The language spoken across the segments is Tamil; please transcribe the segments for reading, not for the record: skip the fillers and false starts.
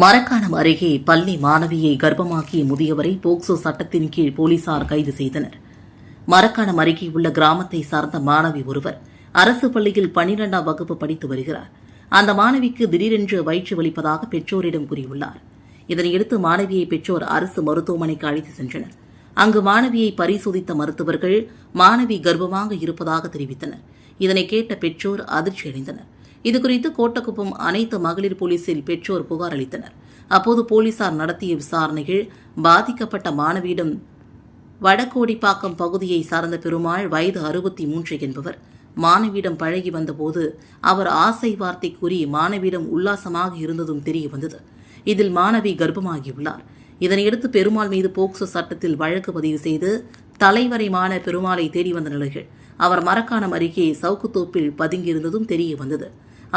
மரக்காணம் அருகே பள்ளி மாணவியை கர்ப்பமாக்கிய முதியவரை போக்சோ சட்டத்தின் கீழ் போலீசார் கைது செய்தனர். மரக்காணம் அருகே உள்ள கிராமத்தை சார்ந்த மாணவி ஒருவர் அரசு பள்ளியில் 12ஆம் வகுப்பு படித்து வருகிறார். அந்த மாணவிக்கு திடீரென்று வயிற்று வலிப்பதாக பெற்றோரிடம் கூறியுள்ளார். இதனையடுத்து மாணவியை பெற்றோர் அரசு மருத்துவமனைக்கு அழைத்து சென்றனர். அங்கு மாணவியை பரிசோதித்த மருத்துவர்கள் மாணவி கர்ப்பமாக இருப்பதாக தெரிவித்தனர். இதனை கேட்ட பெற்றோர் அதிர்ச்சியடைந்தனர். இதுகுறித்து கோட்டக்குப்பம் அனைத்து மகளிர் போலீசில் பெற்றோர் புகார் அளித்தனர். அப்போது போலீசார் நடத்திய விசாரணைகள் பாதிக்கப்பட்ட மாணவியிடம் வடகோடிப்பாக்கம் பகுதியை சார்ந்த பெருமாள் வயது 63 என்பவர் மாணவியிடம் பழகி வந்தபோது அவர் ஆசை வார்த்தை கூறி மாணவியிடம் உல்லாசமாக இருந்ததும் தெரிய வந்தது. இதில் மாணவி கர்ப்பமாகியுள்ளார். இதனையடுத்து பெருமாள் மீது போக்சோ சட்டத்தில் வழக்கு பதிவு செய்து தலைவரைமான பெருமாளை தேடி வந்த நிலையில் அவர் மரக்காணம் அருகே சவுக்குத்தோப்பில் பதுங்கியிருந்ததும் தெரிய வந்தது.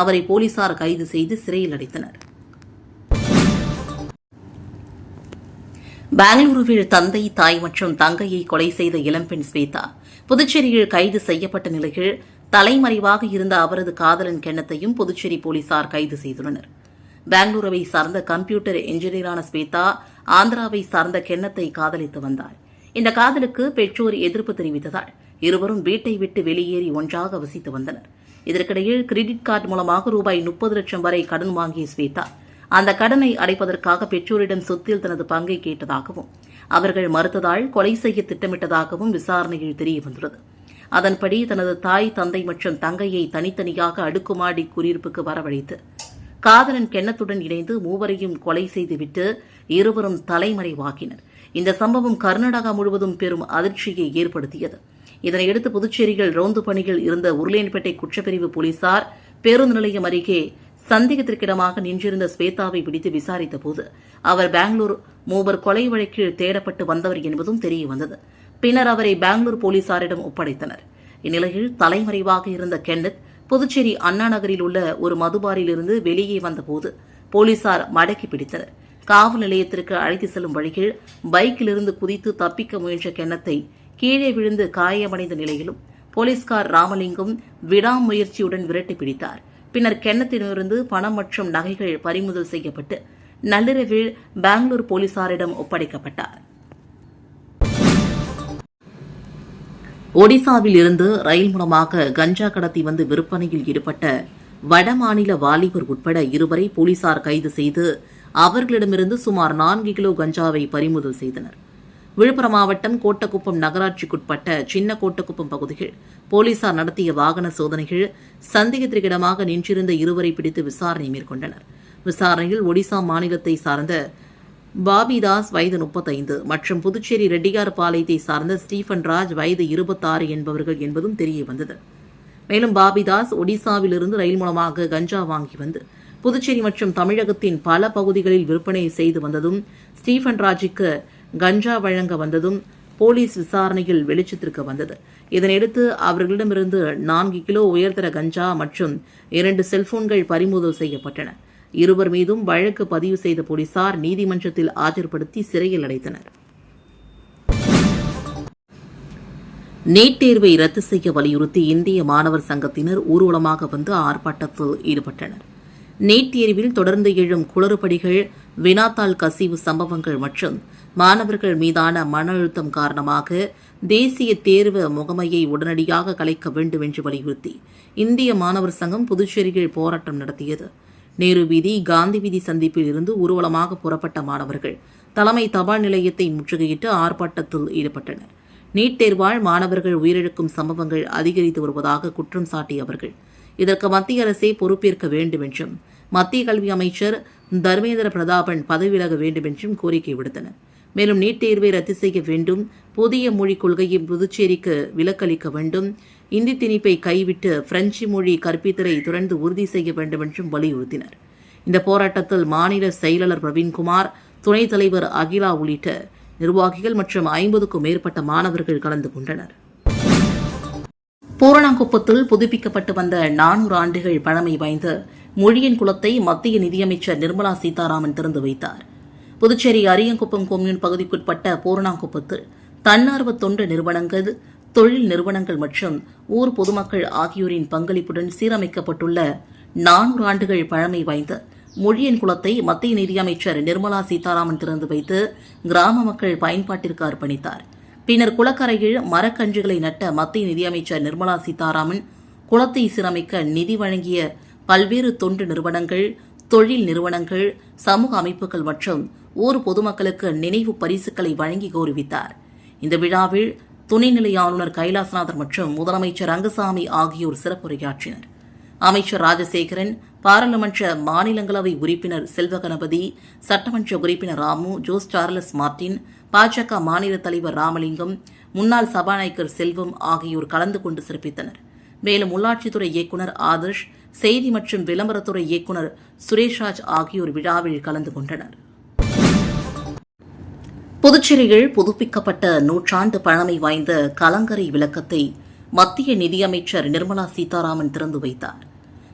அவரை போலீசார் கைது செய்து சிறையில் அடைத்தனர். பெங்களூருவில் தந்தை, தாய் மற்றும் தங்கையை கொலை செய்த இளம்பெண் ஸ்வேதா புதுச்சேரியில் கைது செய்யப்பட்ட நிலையில் தலைமறைவாக இருந்த அவரது காதலன் கென்னத்தையும் புதுச்சேரி போலீசார் கைது செய்துள்ளனர். பெங்களூருவை சார்ந்த கம்ப்யூட்டர் என்ஜினியரான ஸ்வேதா ஆந்திராவை சார்ந்த கென்னத்தை காதலித்து வந்தார். இந்த காதலுக்கு பெற்றோர் எதிர்ப்பு தெரிவித்ததால் இருவரும் வீட்டை விட்டு வெளியேறி ஒன்றாக வசித்து வந்தனர். இதற்கிடையில் கிரெடிட் கார்டு மூலமாக ரூபாய் 30 லட்சம் வரை கடன் வாங்கிய ஸ்வேதா அந்த கடனை அடைப்பதற்காக பெற்றோரிடம் சொத்தில் தனது பங்கை கேட்டதாகவும் அவர்கள் மறுத்ததால் கொலை செய்ய திட்டமிட்டதாகவும் விசாரணையில் தெரியவந்துள்ளது. அதன்படி தனது தாய், தந்தை மற்றும் தங்கையை தனித்தனியாக அடுக்குமாடி குடியிருப்புக்கு வரவழைத்து காதலன் கென்னத்துடன் இணைந்து மூவரையும் கொலை செய்துவிட்டு இருவரும் தலைமறைவாக்கினர். இந்த சம்பவம் கர்நாடகா முழுவதும் பெரும் அதிர்ச்சியை ஏற்படுத்தியது. இதனையடுத்து புதுச்சேரியில் ரோந்து பணியில் இருந்த உருளையன்பேட்டை குற்றப்பிரிவு போலீசார் பேருந்து நிலையம் அருகே சந்தேகத்திற்கிடமாக நின்றிருந்த ஸ்வேதாவை பிடித்து விசாரித்தபோது அவர் பெங்களூர் மூவர் கொலை வழக்கில் தேடப்பட்டு வந்தவர் என்பதும் தெரியவந்தது. பின்னர் அவரை பெங்களூர் போலீசாரிடம் ஒப்படைத்தனர். இந்நிலையில் தலைமறைவாக இருந்த கென்னத் புதுச்சேரி அண்ணா நகரில் உள்ள ஒரு மதுபாரிலிருந்து வெளியே வந்தபோது போலீசார் மடக்கி பிடித்தனர். காவல் நிலையத்திற்கு அழைத்து செல்லும் வழியில் பைக்கிலிருந்து குதித்து தப்பிக்க முயன்ற கென்னத்தை கீழே விழுந்து காயமடைந்த நிலையிலும் போலீஸ்கார் ராமலிங்கம் விடாமுயற்சியுடன் விரட்டி பிடித்தார். பின்னர் கென்னத்திலிருந்து பணம் மற்றும் நகைகள் பறிமுதல் செய்யப்பட்டு நள்ளிரவில் பெங்களூர் போலீசாரிடம் ஒப்படைக்கப்பட்டார். ஒடிசாவில் இருந்து ரயில் மூலமாக கஞ்சா கடத்தி வந்து விற்பனையில் ஈடுபட்ட வடமாநில வாலிபர் உட்பட இருவரை போலீசார் கைது செய்து அவர்களிடமிருந்து சுமார் 4 கிலோ கஞ்சாவை பறிமுதல் செய்தனர். விழுப்புரம் மாவட்டம் கோட்டக்குப்பம் நகராட்சிக்குட்பட்ட சின்ன கோட்டக்குப்பம் பகுதியில் போலீசார் நடத்திய வாகன சோதனைகள் சந்தேகத்திற்கிடமாக நின்றிருந்த இருவரை பிடித்து விசாரணை மேற்கொண்டனர். விசாரணையில் ஒடிசா மாநிலத்தை சார்ந்த பாபிதாஸ் வயது 35 மற்றும் புதுச்சேரி ரெட்டியார்பாளையத்தை சார்ந்த ஸ்டீபன் ராஜ் வயது 26 என்பவர்கள் என்பதும் தெரிய வந்தது. மேலும் பாபிதாஸ் ஒடிசாவிலிருந்து ரயில் மூலமாக கஞ்சா வாங்கி வந்து புதுச்சேரி மற்றும் தமிழகத்தின் பல பகுதிகளில் விற்பனை செய்து வந்ததும், ஸ்டீபன் ராஜுக்கு கஞ்சா வழங்க வந்ததும் போலீஸ் விசாரணையில் வெளிச்சத்திற்கு வந்தது. இதனையடுத்து அவர்களிடமிருந்து 4 கிலோ உயர்தர கஞ்சா மற்றும் 2 செல்போன்கள் பறிமுதல் செய்யப்பட்டன. இருவர் மீதும் வழக்கு பதிவு செய்த போலீசார் நீதிமன்றத்தில் ஆஜர்படுத்தி சிறையில் அடைத்தனர். நீட் தேர்வை ரத்து செய்ய வலியுறுத்தி இந்திய மாணவர் சங்கத்தினர் ஊர்வலமாக வந்து ஆர்ப்பாட்டத்தில் ஈடுபட்டனர். நீட் தேர்வில் தொடர்ந்து எழும் குளறுபடிகள், வினாத்தாள் கசிவு சம்பவங்கள் மற்றும் மாணவர்கள் மீதான மன அழுத்தம் காரணமாக தேசிய தேர்வு முகமையை உடனடியாக கலைக்க வேண்டும் என்று வலியுறுத்தி இந்திய மாணவர் சங்கம் புதுச்சேரியில் போராட்டம் நடத்தியது. நேரு வீதி, காந்தி வீதி சந்திப்பில் இருந்து ஊர்வலமாக புறப்பட்ட மாணவர்கள் தலைமை தபால் நிலையத்தை முற்றுகையிட்டு ஆர்ப்பாட்டத்தில் ஈடுபட்டனர். நீட் தேர்வால் மாணவர்கள் உயிரிழக்கும் சம்பவங்கள் அதிகரித்து வருவதாக குற்றம் சாட்டிய அவர்கள் இதற்கு மத்திய அரசே பொறுப்பேற்க வேண்டும் என்றும் மத்திய கல்வி அமைச்சர் தர்மேந்திர பிரதாபன் பதவி விலக வேண்டும் என்றும் கோரிக்கை விடுத்தனர். மேலும் நீட் தேர்வை ரத்து செய்ய வேண்டும், புதிய மொழிக் கொள்கையை புதுச்சேரிக்கு விலக்களிக்க வேண்டும், இந்தி திணிப்பை கைவிட்டு பிரெஞ்சு மொழி கற்பித்தலை தொடர்ந்து உறுதி செய்ய வேண்டும் என்றும் வலியுறுத்தினர். இந்த போராட்டத்தில் மாநில செயலாளர் பிரவீன்குமார், துணைத் தலைவர் அகிலா உள்ளிட்ட நிர்வாகிகள் மற்றும் 50க்கும் மேற்பட்ட மாணவர்கள் கலந்து கொண்டனர். பூரணாங்குப்பத்தில் புதுப்பிக்கப்பட்டு வந்த 400 ஆண்டுகள் பழமை வாய்ந்த மொழியின் குளத்தை மத்திய நிதியமைச்சர் நிர்மலா சீதாராமன் திறந்து வைத்தார். புதுச்சேரி அரியங்குப்பம் கொம்யூன் பகுதிக்குட்பட்ட பூரணாங்குப்பத்தில் தன்னார்வ தொண்டு நிறுவனங்கள், தொழில் நிறுவனங்கள் மற்றும் ஊர் பொதுமக்கள் ஆகியோரின் பங்களிப்புடன் சீரமைக்கப்பட்டுள்ள 400 ஆண்டுகள் பழமை வாய்ந்த மொழியன் குளத்தை மத்திய நிதியமைச்சர் நிர்மலா சீதாராமன் திறந்து வைத்து கிராம மக்கள் பயன்பாட்டிற்கு அர்ப்பணித்தார். பின்னர் குளக்கரையில் மரக்கன்றுகளை நட்ட மத்திய நிதியமைச்சர் நிர்மலா சீதாராமன் குளத்தை சீரமைக்க நிதி வழங்கிய பல்வேறு தொண்டு நிறுவனங்கள், தொழில் நிறுவனங்கள், சமூக அமைப்புகள் மற்றும் ஊர் பொதுமக்களுக்கு நினைவு பரிசுகளை வழங்கி கௌரவித்தார். இந்த விழாவில் துணைநிலை ஆளுநர் கைலாசநாதர் மற்றும் முதலமைச்சர் ரங்கசாமி ஆகியோர் சிறப்புரையாற்றினர். அமைச்சர் ராஜசேகரன், பாராளுமன்ற மாநிலங்களவை உறுப்பினர் செல்வகணபதி, சட்டமன்ற உறுப்பினர் ராமு, ஜோஸ் சார்லஸ் மார்டின், பாஜக மாநில தலைவர் ராமலிங்கம், முன்னாள் சபாநாயகர் செல்வம் ஆகியோர் கலந்து கொண்டு சிறப்பித்தனர். மேலும் உள்ளாட்சித்துறை இயக்குநர் ஆதர்ஷ், செய்தி மற்றும் விளம்பரத்துறை இயக்குநர் சுரேஷ்ராஜ் ஆகியோர் விழாவில் கலந்து கொண்டனர். புதுச்சேரியில் புதுப்பிக்கப்பட்ட 100 ஆண்டு பழமை வாய்ந்த கலங்கரை விளக்கத்தை மத்திய நிதியமைச்சர் நிர்மலா சீதாராமன் திறந்து வைத்தார்.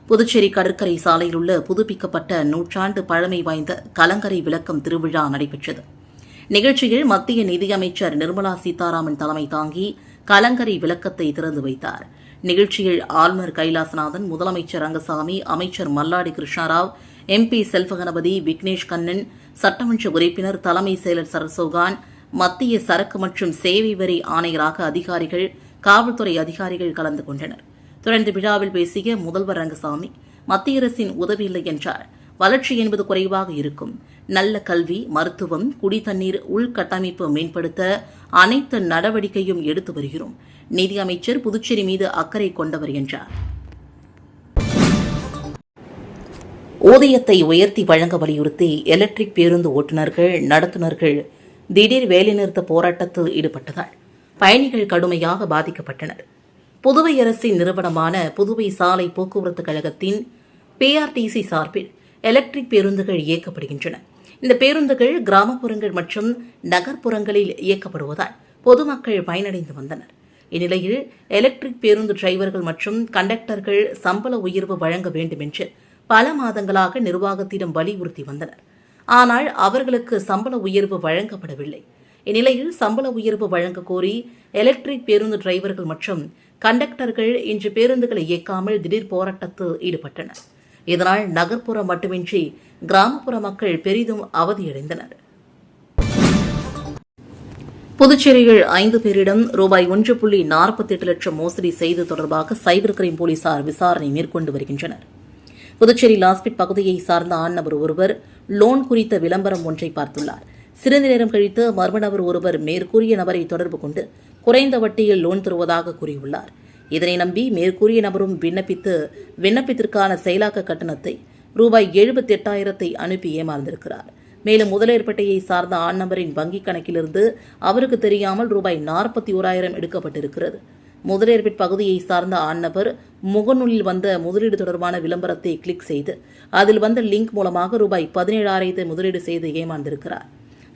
புதுச்சேரி கடற்கரை சாலையில் உள்ள புதுப்பிக்கப்பட்ட 100 ஆண்டு பழமை வாய்ந்த கலங்கரை விளக்கம் திருவிழா நடைபெற்றது. நிகழ்ச்சியில் மத்திய நிதியமைச்சர் நிர்மலா சீதாராமன் தலைமை தாங்கி கலங்கரை விளக்கத்தை திறந்து வைத்தார். நிகழ்ச்சியில் ஆளுநர் கைலாசநாதன், முதலமைச்சர் ரங்கசாமி, அமைச்சர் மல்லாடி கிருஷ்ணராவ், MP செல்வகணபதி, விக்னேஷ் கண்ணன், சட்டமன்ற உறுப்பினர் தலைமை செயலர் சரசோகான், மத்திய சரக்கு மற்றும் சேவை வரி ஆணையராக அதிகாரிகள், காவல்துறை அதிகாரிகள் கலந்து கொண்டனர். தொடர்ந்து விழாவில் பேசிய முதல்வர் ரங்கசாமி, மத்திய அரசின் உதவி இல்லை என்றால் வளர்ச்சி என்பது குறைவாக இருக்கும். நல்ல கல்வி, மருத்துவம், குடிதண்ணீர், உள்கட்டமைப்பு மேம்படுத்த அனைத்து நடவடிக்கையும் எடுத்து வருகிறோம். நிதியமைச்சர் புதுச்சேரி மீது அக்கறை கொண்டவர் என்றார். ஊதியத்தை உயர்த்தி வழங்க வலியுறுத்தி எலக்ட்ரிக் பேருந்து ஓட்டுநர்கள், நடத்துனர்கள் திடீர் வேலைநிறுத்த போராட்டத்தில் ஈடுபட்டதால் பயணிகள் கடுமையாக பாதிக்கப்பட்டனர். புதுவை அரசின் நிறுவனமான புதுவை சாலை போக்குவரத்து கழகத்தின் PRTC சார்பில் எலக்ட்ரிக் பேருந்துகள் இயக்கப்படுகின்றன. இந்த பேருந்துகள் கிராமப்புறங்கள் மற்றும் நகர்ப்புறங்களில் இயக்கப்படுவதால் பொதுமக்கள் பயனடைந்து வந்தனர். இந்நிலையில் எலக்ட்ரிக் பேருந்து டிரைவர்கள் மற்றும் கண்டக்டர்கள் சம்பள உயர்வு வழங்க வேண்டும் என்று பல மாதங்களாக நிர்வாகத்திடம் வலியுறுத்தி வந்தனர். ஆனால் அவர்களுக்கு சம்பள உயர்வு வழங்கப்படவில்லை. இந்நிலையில் சம்பள உயர்வு வழங்க கோரி எலக்ட்ரிக் பேருந்து டிரைவர்கள் மற்றும் கண்டக்டர்கள் இன்று பேருந்துகளை இயக்காமல் திடீர் போராட்டத்தில் ஈடுபட்டனர். இதனால் நகர்ப்புறம் மட்டுமின்றி கிராமப்புற மக்கள் பெரிதும் அவதியடைந்தனர். புதுச்சேரியில் 5 பேரிடம் ரூபாய் 1.48 லட்சம் மோசடி செய்து தொடர்பாக சைபர் கிரைம் போலீசார் விசாரணை மேற்கொண்டு வருகின்றனர். புதுச்சேரி லாஸ்பேட் பகுதியை சார்ந்த ஆண்நபர் ஒருவர் லோன் குறித்த விளம்பரம் ஒன்றை பார்த்துள்ளார். சிறிது நேரம் கழித்து மர்ம நபர் ஒருவர் மேற்கூறிய நபரை தொடர்பு கொண்டு குறைந்த வட்டியில் லோன் தருவதாக கூறியுள்ளார். இதனை நம்பி மேற்கூறிய நபரும் விண்ணப்பத்திற்கான செயலாக்க கட்டணத்தை ரூபாய் 78,000 அனுப்பி ஏமாந்திருக்கிறார். மேலும் முதலேற்பட்டையை சார்ந்த ஆண் நபரின் வங்கிக் கணக்கிலிருந்து அவருக்கு தெரியாமல் ரூபாய் 41,000 எடுக்கப்பட்டிருக்கிறது. முதலேற்பட் பகுதியை சார்ந்த ஆண் நபர் முகநூலில் வந்த முதலீடு தொடர்பான விளம்பரத்தை கிளிக் செய்து அதில் வந்த லிங்க் மூலமாக ரூபாய் 17,000 முதலீடு செய்து ஏமாந்திருக்கிறார்.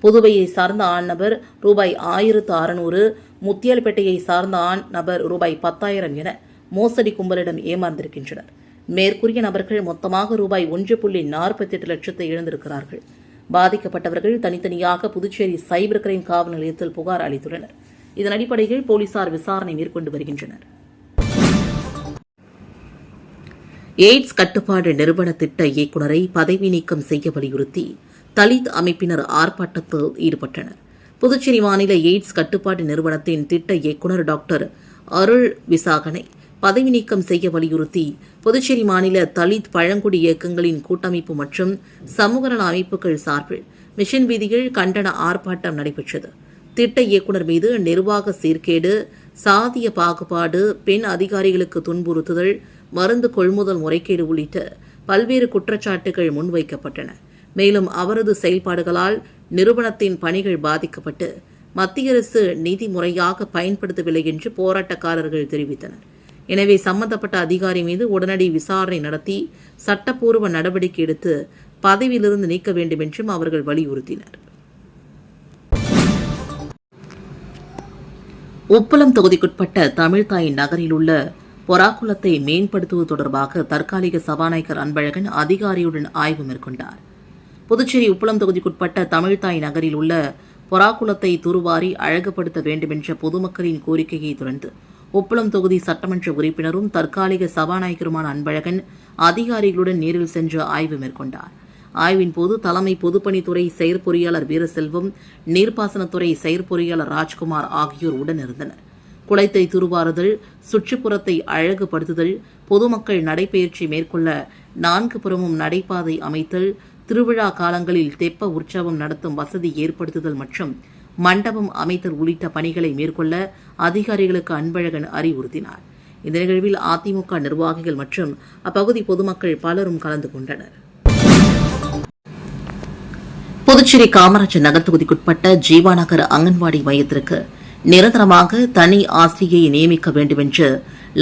புதுவையை சார்ந்த ஆண் நபர் ரூபாய் 1,600, முத்தியால்பேட்டையை சார்ந்த ஆண் நபர் ரூபாய் 10,000 என மோசடி கும்பலிடம் ஏமாந்திருக்கின்றனர். மேற்கூறிய நபர்கள் மொத்தமாக ரூபாய் 1.48 லட்சத்தை இழந்திருக்கிறார்கள். பாதிக்கப்பட்டவர்கள் தனித்தனியாக புதுச்சேரி சைபர் கிரைம் காவல் நிலையத்தில் புகார் அளித்துள்ளனர். இதன் அடிப்படையில் போலீசார் விசாரணை மேற்கொண்டு வருகின்றனர். எய்ட்ஸ் கட்டுப்பாடு நிறுவன திட்ட இயக்குநரை பதவி நீக்கம் செய்ய வலியுறுத்தி தலித் அமைப்பினர் ஆர்ப்பாட்டத்தில் ஈடுபட்டனர். புதுச்சேரி மாநில எய்ட்ஸ் கட்டுப்பாடு நிறுவனத்தின் திட்ட இயக்குநர் டாக்டர் அருள் விசாகனை பதவி நீக்கம் செய்ய வலியுறுத்தி புதுச்சேரி மாநில தலித் பழங்குடி இயக்கங்களின் கூட்டமைப்பு மற்றும் சமூக நல அமைப்புகள் சார்பில் மிஷன் வீதியில் கண்டன ஆர்ப்பாட்டம் நடைபெற்றது. திட்ட இயக்குநர் மீது நிர்வாக சீர்கேடு, சாதிய பாகுபாடு, பெண் அதிகாரிகளுக்கு துன்புறுத்துதல், மருந்து கொள்முதல் முறைகேடு உள்ளிட்ட பல்வேறு குற்றச்சாட்டுகள் முன்வைக்கப்பட்டன. மேலும் அவரது செயல்பாடுகளால் நிறுவனத்தின் பணிகள் பாதிக்கப்பட்டு மத்திய அரசு நிதி முறையாக பயன்படுத்தவில்லை என்று போராட்டக்காரர்கள் தெரிவித்தனர். எனவே சம்பந்தப்பட்ட அதிகாரி மீது உடனடி விசாரணை நடத்தி சட்டப்பூர்வ நடவடிக்கை எடுத்து பதவியிலிருந்து நீக்க வேண்டும் என்றும் அவர்கள் வலியுறுத்தினர். உப்பளம் தொகுதிக்குட்பட்ட தமிழ்தாய் நகரில் உள்ள பொறாக்குளத்தை மேம்படுத்துவது தொடர்பாக தற்காலிக சபாநாயகர் அன்பழகன் அதிகாரியுடன் ஆய்வு மேற்கொண்டார். புதுச்சேரி உப்பளம் தொகுதிக்குட்பட்ட தமிழ்தாய் நகரில் உள்ள பொறாக்குளத்தை துருவாரி அழகுபடுத்த வேண்டுமென்ற பொதுமக்களின் கோரிக்கையை தொடர்ந்து உப்பளம் தொகுதி சட்டமன்ற உறுப்பினரும் தற்காலிக சபாநாயகருமான அன்பழகன் அதிகாரிகளுடன் நேரில் சென்று ஆய்வு மேற்கொண்டார். ஆய்வின் போது தலைமை பொதுப்பணித்துறை செயற்பொறியாளர் வீரசெல்வம், நீர்ப்பாசனத்துறை செயற்பொறியாளர் ராஜ்குமார் ஆகியோர் உடனிருந்தனர். குளத்தை துருவாறுதல், சுற்றுப்புறத்தை அழகுபடுத்துதல், பொதுமக்கள் நடைபயிற்சி மேற்கொள்ள 4 புறமும் நடைபாதை அமைத்தல், திருவிழா காலங்களில் தெப்ப உற்சவம் நடத்தும் வசதி ஏற்படுத்துதல் மற்றும் மண்டபம் அமைத்தல் உள்ளிட்ட பணிகளை மேற்கொள்ள அதிகாரிகளுக்கு அன்பழகன் அறிவுறுத்தினார். இந்த நிகழ்வில் அதிமுக நிர்வாகிகள் மற்றும் அப்பகுதி பொதுமக்கள் பலரும் கலந்து கொண்டனர். புதுச்சேரி காமராஜர் நகர் தொகுதிக்குட்பட்ட ஜீவா நகர் அங்கன்வாடி மையத்திற்கு நிரந்தரமாக தனி ஆசிரியை நியமிக்க வேண்டும் என்று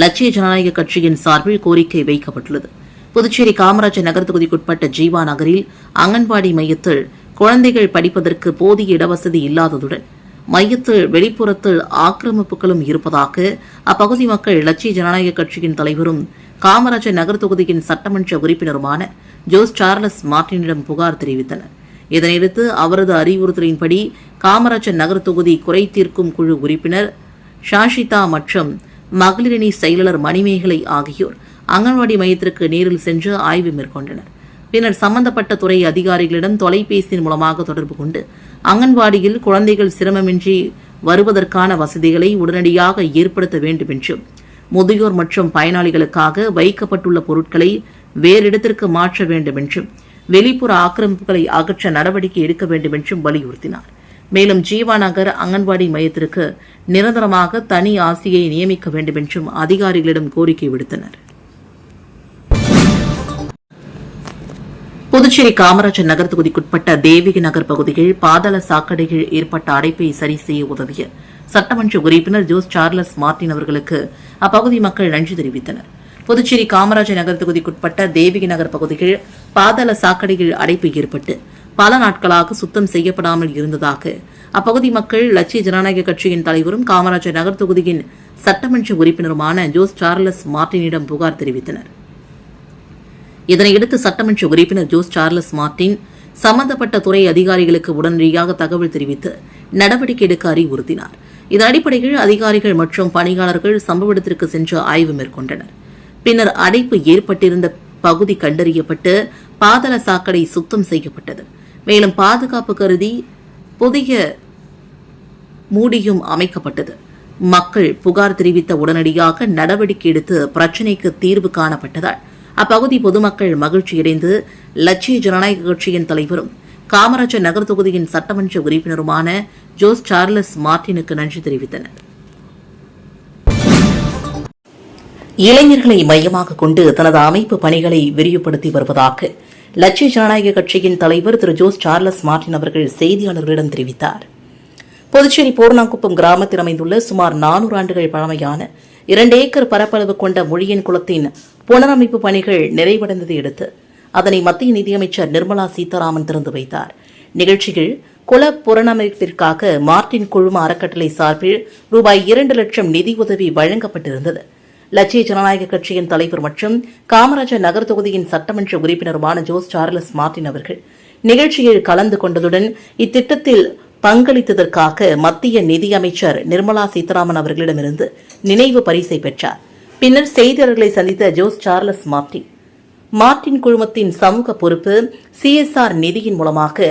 லட்சிய ஜனநாயக கட்சியின் சார்பில் கோரிக்கை வைக்கப்பட்டுள்ளது. புதுச்சேரி காமராஜர் நகர் தொகுதிக்குட்பட்ட ஜீவா நகரில் அங்கன்வாடி மையத்தில் குழந்தைகள் படிப்பதற்கு போதிய இடவசதி இல்லாததுடன் மையத்தில் வெளிப்புறத்தில் ஆக்கிரமிப்புகளும் இருப்பதாக அப்பகுதி மக்கள் லட்சிய ஜனநாயக கட்சியின் தலைவரும் காமராஜர் நகர் தொகுதியின் சட்டமன்ற உறுப்பினருமான ஜோஸ் சார்லஸ் மார்டினிடம் புகார் தெரிவித்தனர். இதனையடுத்து அவரது அறிவுறுத்தலின்படி காமராஜர் நகர் தொகுதி குறை தீர்க்கும் குழு உறுப்பினர் ஷாஷிதா மற்றும் மகளிரணி செயலாளர் மணிமேகலை ஆகியோர் அங்கன்வாடி மையத்திற்கு நேரில் சென்று ஆய்வு மேற்கொண்டனர். பின்னர் சம்பந்தப்பட்ட துறை அதிகாரிகளிடம் தொலைபேசியின் மூலமாக தொடர்பு கொண்டு அங்கன்வாடியில் குழந்தைகள் சிரமமின்றி வருவதற்கான வசதிகளை உடனடியாக ஏற்படுத்த வேண்டும் என்றும், முதியோர் மற்றும் பயனாளிகளுக்காக வைக்கப்பட்டுள்ள பொருட்களை வேறு இடத்திற்கு மாற்ற வேண்டும் என்றும், வெளிப்புற ஆக்கிரமிப்புகளை அகற்ற நடவடிக்கை எடுக்க வேண்டும் என்றும் வலியுறுத்தினார். மேலும் ஜீவா நகர் அங்கன்வாடி மையத்திற்கு நிரந்தரமாக தனி ஆசிரியை நியமிக்க வேண்டும் என்றும் அதிகாரிகளிடம் கோரிக்கை விடுத்தனர். புதுச்சேரி காமராஜர் நகர் தொகுதிக்குட்பட்ட தேவிகி நகர் பகுதியில் பாதாள சாக்கடையில் ஏற்பட்ட அடைப்பை சரி செய்ய உதவிய சட்டமன்ற உறுப்பினர் ஜோஸ் சார்லஸ் மார்டின் அவர்களுக்கு அப்பகுதி மக்கள் நன்றி தெரிவித்தனர். புதுச்சேரி காமராஜர் நகர் தொகுதிக்குட்பட்ட தேவிகி நகர் பகுதியில் பாதாள சாக்கடையில் அடைப்பு ஏற்பட்டு பல நாட்களாக சுத்தம் செய்யப்படாமல் இருந்ததாக அப்பகுதி மக்கள் லட்சிய ஜனநாயக கட்சியின் தலைவரும் காமராஜர் நகர் தொகுதியின் சட்டமன்ற உறுப்பினருமான ஜோஸ் சார்லஸ் மார்டினிடம் புகார் தெரிவித்தனர். இதனையடுத்து சட்டமன்ற உறுப்பினர் ஜோஸ் சார்லஸ் மார்டின் சம்பந்தப்பட்ட துறை அதிகாரிகளுக்கு உடனடியாக தகவல் தெரிவித்து நடவடிக்கை எடுக்க அறிவுறுத்தினார். இதன் அடிப்படையில் அதிகாரிகள் மற்றும் பணியாளர்கள் சம்பவ இடத்திற்கு சென்று ஆய்வு மேற்கொண்டனர். பின்னர் அடைப்பு ஏற்பட்டிருந்த பகுதி கண்டறியப்பட்டு பாதாள சாக்கடை சுத்தம் செய்யப்பட்டது. மேலும் பாதுகாப்பு கருதி புதிய மூடியும் அமைக்கப்பட்டது. மக்கள் புகார் தெரிவித்த உடனடியாக நடவடிக்கை எடுத்து பிரச்சினைக்கு தீர்வு காணப்பட்டதால் அப்பகுதி பொதுமக்கள் மகிழ்ச்சியடைந்து லட்சிய ஜனநாயக கட்சியின் தலைவரும் காமராஜர் நகர் தொகுதியின் சட்டமன்ற உறுப்பினருமான ஜோஸ் சார்லஸ் மார்டினுக்கு நன்றி தெரிவித்தனர். இளைஞர்களை மையமாக கொண்டு தனது அமைப்பு பணிகளை விரிவுபடுத்தி வருவதாக லட்சிய ஜனநாயக கட்சியின் தலைவர் திரு ஜோஸ் சார்லஸ் மார்டின் அவர்கள் செய்தியாளர்களிடம் தெரிவித்தார். புதுச்சேரி பூர்ணாங்குப்பம் கிராமத்தில் அமைந்துள்ள சுமார் 400 ஆண்டுகள் பழமையான 2 ஏக்கர் பரப்பளவு கொண்ட மொழியன் குளத்தின் புனரமைப்பு பணிகள் நிறைவடைந்ததை அடுத்து அதனை மத்திய நிதியமைச்சர் நிர்மலா சீதாராமன் திறந்து வைத்தார். நிகழ்ச்சியில் குள புனரமைப்பிற்காக மார்டின் குழும அறக்கட்டளை சார்பில் ரூபாய் 2 லட்சம் நிதியுதவி வழங்கப்பட்டிருந்தது. லட்சிய ஜனநாயக கட்சியின் தலைவர் மற்றும் காமராஜர் நகர் தொகுதியின் சட்டமன்ற உறுப்பினருமான ஜோஸ் சார்லஸ் மார்டின் அவர்கள் நிகழ்ச்சியில் கலந்து கொண்டதுடன் இத்திட்டத்தில் பங்களித்ததற்காக மத்திய நிதியமைச்சர் நிர்மலா சீதாராமன் அவர்களிடமிருந்து நினைவு பரிசை பெற்றார். பின்னர் செய்தியாளர்களை சந்தித்த ஜோஸ் சார்லஸ் மார்டின் குழுமத்தின் சமூக பொறுப்பு CSR நிதியின் மூலமாக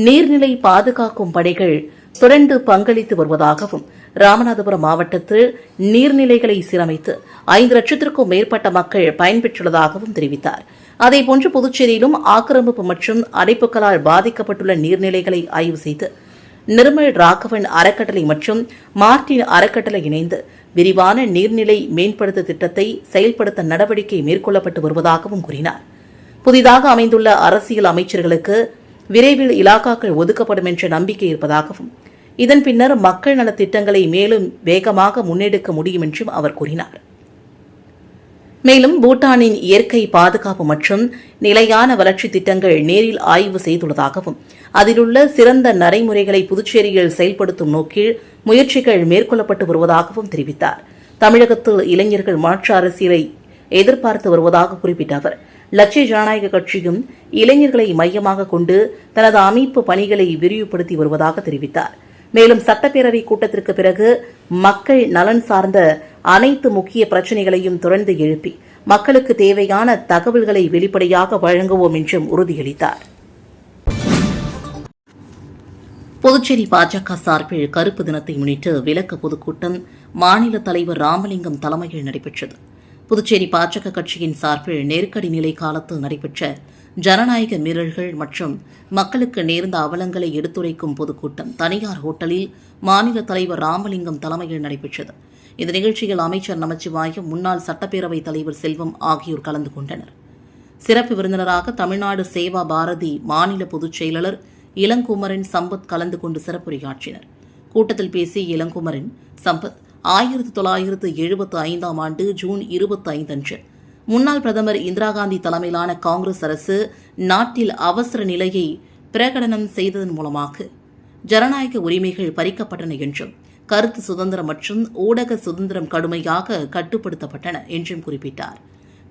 நீர்நிலை பாதுகாக்கும் பணிகள் தொடர்ந்து பங்களித்து வருவதாகவும், ராமநாதபுரம் மாவட்டத்தில் நீர்நிலைகளை சீரமைத்து 5 லட்சத்திற்கும் மேற்பட்ட மக்கள் பயன்பெற்றுள்ளதாகவும் தெரிவித்தார். அதேபோன்று புதுச்சேரியிலும் ஆக்கிரமிப்பு மற்றும் அடைப்புகளால் பாதிக்கப்பட்டுள்ள நீர்நிலைகளை ஆய்வு செய்து நிர்மல் ராகவன் அறக்கட்டளை மற்றும் மார்டின் அறக்கட்டளை இணைந்து விரிவான நீர்நிலை மேம்படுத்த திட்டத்தை செயல்படுத்த நடவடிக்கை மேற்கொள்ளப்பட்டு வருவதாகவும் கூறினார். புதிதாக அமைந்துள்ள அரசியல் அமைச்சர்களுக்கு விரைவில் இலாக்காக்கள் ஒதுக்கப்படும் என்ற நம்பிக்கை இருப்பதாகவும், இதன் பின்னர் மக்கள் நலத் திட்டங்களை மேலும் வேகமாக முன்னெடுக்க முடியும் என்றும் அவர் கூறினார். மேலும் பூட்டானின் இயற்கை பாதுகாப்பு மற்றும் நிலையான வளர்ச்சி திட்டங்கள் நேரில் ஆய்வு செய்துள்ளதாகவும், அதிலுள்ள சிறந்த நடைமுறைகளை புதுச்சேரியில் செயல்படுத்தும் நோக்கில் முயற்சிகள் மேற்கொள்ளப்பட்டு வருவதாகவும் தெரிவித்தார். தமிழகத்தில் இளைஞர்கள் மாற்று அரசியலை எதிர்பார்த்து வருவதாக குறிப்பிட்ட அவர், லட்சிய ஜனநாயக கட்சியும் இளைஞர்களை மையமாக கொண்டு தனது அமைப்பு பணிகளை விரிவுபடுத்தி வருவதாக தெரிவித்தார். மேலும் சட்டப்பேரவை கூட்டத்திற்கு பிறகு மக்கள் நலன் சார்ந்த அனைத்து முக்கிய பிரச்சினைகளையும் தொடர்ந்து எழுப்பி மக்களுக்கு தேவையான தகவல்களை வெளிப்படையாக வழங்குவோம் என்றும் உறுதியளித்தார். புதுச்சேரி பாஜக சார்பில் கருப்பு தினத்தை முன்னிட்டு விளக்க பொதுக்கூட்டம் மாநில தலைவர் ராமலிங்கம் தலைமையில் நடைபெற்றது. புதுச்சேரி பாஜக கட்சியின் சார்பில் நெருக்கடி நிலை காலத்தில் நடைபெற்ற ஜனநாயக மீறல்கள் மற்றும் மக்களுக்கு நேர்ந்த அவலங்களை எடுத்துரைக்கும் பொதுக்கூட்டம் தனியார் ஹோட்டலில் மாநில தலைவர் ராமலிங்கம் தலைமையில் நடைபெற்றது. இந்த நிகழ்ச்சியில் அமைச்சர் நமச்சிவாயம், முன்னாள் சட்டப்பேரவைத் தலைவர் செல்வம் ஆகியோர் கலந்து கொண்டனர். சிறப்பு விருந்தினராக தமிழ்நாடு சேவா பாரதி மாநில பொதுச் செயலாளர் இளங்குமரன் சம்பத் கலந்து கொண்டு சிறப்புரையாற்றினர். கூட்டத்தில் பேசிய இளங்குமரன் சம்பத் 1975 ஆண்டு ஜூன் 25 அன்று முன்னாள் பிரதமர் இந்திரா காந்தி தலைமையிலான காங்கிரஸ் அரசு நாட்டில் அவசர நிலையை பிரகடனம் செய்ததன் மூலமாக ஜனநாயக உரிமைகள் பறிக்கப்பட்டன என்றும் கருத்து சுதந்திரம் மற்றும் ஊடக சுதந்திரம் கடுமையாக கட்டுப்படுத்தப்பட்டன என்றும் குறிப்பிட்டார்.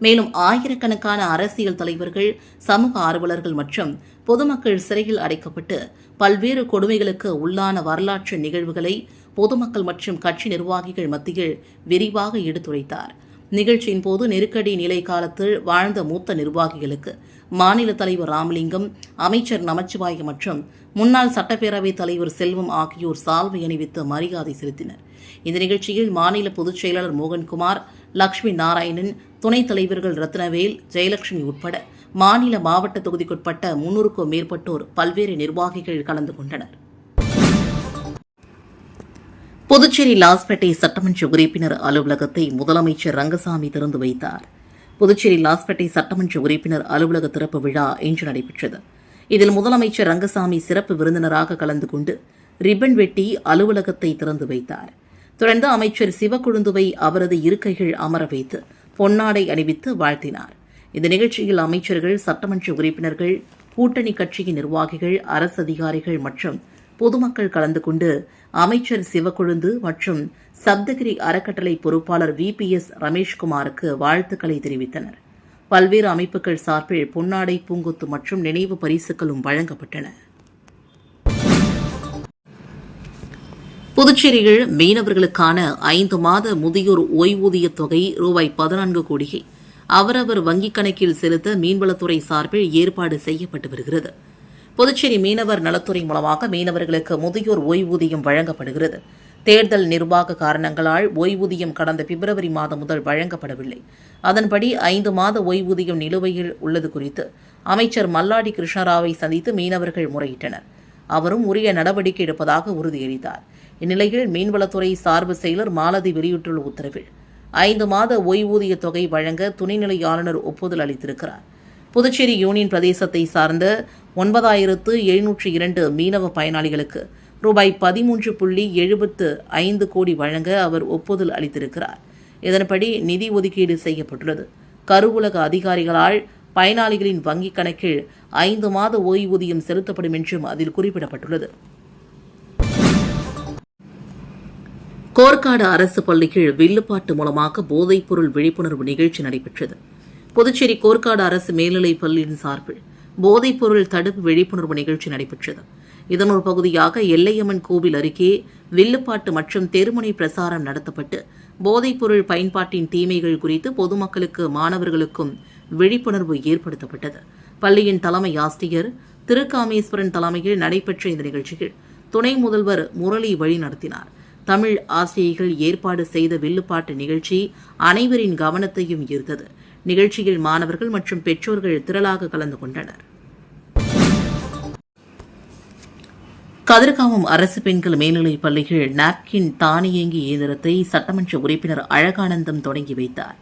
மேலும் ஆயிரக்கணக்கான அரசியல் தலைவர்கள், சமூக ஆர்வலர்கள் மற்றும் பொதுமக்கள் சிறையில் அடைக்கப்பட்டு பல்வேறு கொடுமைகளுக்கு உள்ளான வரலாற்று நிகழ்வுகளை பொதுமக்கள் மற்றும் கட்சி நிர்வாகிகள் மத்தியில் விரிவாக எடுத்துரைத்தார். நிகழ்ச்சியின் போது நெருக்கடி நிலை காலத்தில் வாழ்ந்த மூத்த நிர்வாகிகளுக்கு மாநில தலைவர் ராமலிங்கம், அமைச்சர் நமச்சிவாயம் மற்றும் முன்னாள் சட்டப்பேரவைத் தலைவர் செல்வம் ஆகியோர் சால்வை அணிவித்து மரியாதை செலுத்தினர். இந்த நிகழ்ச்சியில் மாநில பொதுச் செயலாளர் மோகன்குமார், லட்சுமி நாராயணன், துணைத் தலைவர்கள் ரத்னவேல், ஜெயலட்சுமி உட்பட மாநில மாவட்ட தொகுதிக்குட்பட்ட 300க்கும் மேற்பட்டோர், பல்வேறு நிர்வாகிகள் கலந்து கொண்டனர். புதுச்சேரி லாஸ்பேட்டை சட்டமன்ற உறுப்பினர் அலுவலகத்தை முதலமைச்சர் ரங்கசாமி திறந்து வைத்தார். புதுச்சேரி லாஸ்பேட்டை சட்டமன்ற உறுப்பினர் அலுவலக திறப்பு விழா இன்று நடைபெற்றது. இதில் முதலமைச்சர் ரங்கசாமி சிறப்பு விருந்தினராக கலந்து கொண்டு ரிப்பன் வெட்டி அலுவலகத்தை திறந்து வைத்தார். தொடர்ந்து அமைச்சர் சிவக்கொழுந்துவை அவரது இருக்கைகள் அமர வைத்து பொன்னாடை அணிவித்து வாழ்த்தினார். இந்த நிகழ்ச்சியில் அமைச்சர்கள், சட்டமன்ற உறுப்பினர்கள், கூட்டணி கட்சியின் நிர்வாகிகள், அரசு அதிகாரிகள் மற்றும் பொதுமக்கள் கலந்து கொண்டு அமைச்சர் சிவக்கொழுந்து மற்றும் சப்தகிரி அறக்கட்டளை பொறுப்பாளர் VPS ரமேஷ்குமாருக்கு வாழ்த்துக்களை தெரிவித்தனர். பல்வேறு அமைப்புகள் சார்பில் பொன்னாடை, பூங்கொத்து மற்றும் நினைவு பரிசுகளும் வழங்கப்பட்டன. புதுச்சேரியில் மீனவர்களுக்கான 5 மாத முதியோர் ஓய்வூதிய தொகை ₹14 கோடியை அவரவர் வங்கிக் கணக்கில் செலுத்த மீன்வளத்துறை சார்பில் ஏற்பாடு செய்யப்பட்டு வருகிறது. புதுச்சேரி மீனவர் நலத்துறை மூலமாக மீனவர்களுக்கு முதியோர் ஓய்வூதியம் வழங்கப்படுகிறது. தேர்தல் நிர்வாக காரணங்களால் ஓய்வூதியம் கடந்த பிப்ரவரி மாதம் முதல் வழங்கப்படவில்லை. அதன்படி 5 மாத ஓய்வூதியம் நிலுவையில் உள்ளது குறித்து அமைச்சர் மல்லாடி கிருஷ்ணராவை சந்தித்து மீனவர்கள் முறையிட்டனர். அவரும் உரிய நடவடிக்கை எடுப்பதாக உறுதியளித்தார். இந்நிலையில் மீன்வளத்துறை சார்பு செயலர் மாலதி வெளியிட்டுள்ள உத்தரவில் 5 மாத ஓய்வூதிய தொகை வழங்க துணைநிலை ஆளுநர் ஒப்புதல் அளித்திருக்கிறார். புதுச்சேரி யூனியன் பிரதேசத்தை சார்ந்த 9702 மீனவ பயனாளிகளுக்கு ₹13.75 கோடி வழங்க அவர் ஒப்புதல் அளித்திருக்கிறார். இதன்படி நிதி ஒதுக்கீடு செய்யப்பட்டுள்ளது. கருவூலக அதிகாரிகளால் பயனாளிகளின் வங்கிக் கணக்கில் 5 மாத ஓய்வூதியம் செலுத்தப்படும் என்றும் அதில் குறிப்பிடப்பட்டுள்ளது. கோர்க்காடு அரசு பள்ளியில் வில்லுப்பாட்டு மூலமாக போதைப்பொருள் விழிப்புணர்வு நிகழ்ச்சி நடைபெற்றது. புதுச்சேரி கோர்க்காடு அரசு மேல்நிலைப் பள்ளியின் சார்பில் போதைப்பொருள் தடுப்பு விழிப்புணர்வு நிகழ்ச்சி நடைபெற்றது. இதன் ஒரு பகுதியாக எல்லையம்மன் கோவில் அருகே வில்லுப்பாட்டு மற்றும் தெருமுனை பிரசாரம் நடத்தப்பட்டு போதைப்பொருள் பயன்பாட்டின் தீமைகள் குறித்து பொதுமக்களுக்கு, மாணவர்களுக்கும் விழிப்புணர்வு ஏற்படுத்தப்பட்டது. பள்ளியின் தலைமை ஆசிரியர் திருக்காமேஸ்வரன் தலைமையில் நடைபெற்ற இந்த நிகழ்ச்சியில் துணை முதல்வர் முரளி வழி நடத்தினார். தமிழ் ஆசிரியர்கள் ஏற்பாடு செய்த வில்லுப்பாட்டு நிகழ்ச்சி அனைவரின் கவனத்தையும் ஈர்த்தது. நிகழ்ச்சியில் மாணவர்கள் மற்றும் பெற்றோர்கள் திரளாக கலந்து கொண்டனர். கதிர்காமம் அரசு பெண்கள் மேல்நிலைப் பள்ளியில் நாப்கின் தானியங்கி இயந்திரத்தை சட்டமன்ற உறுப்பினர் அழகானந்தம் தொடங்கி வைத்தார்.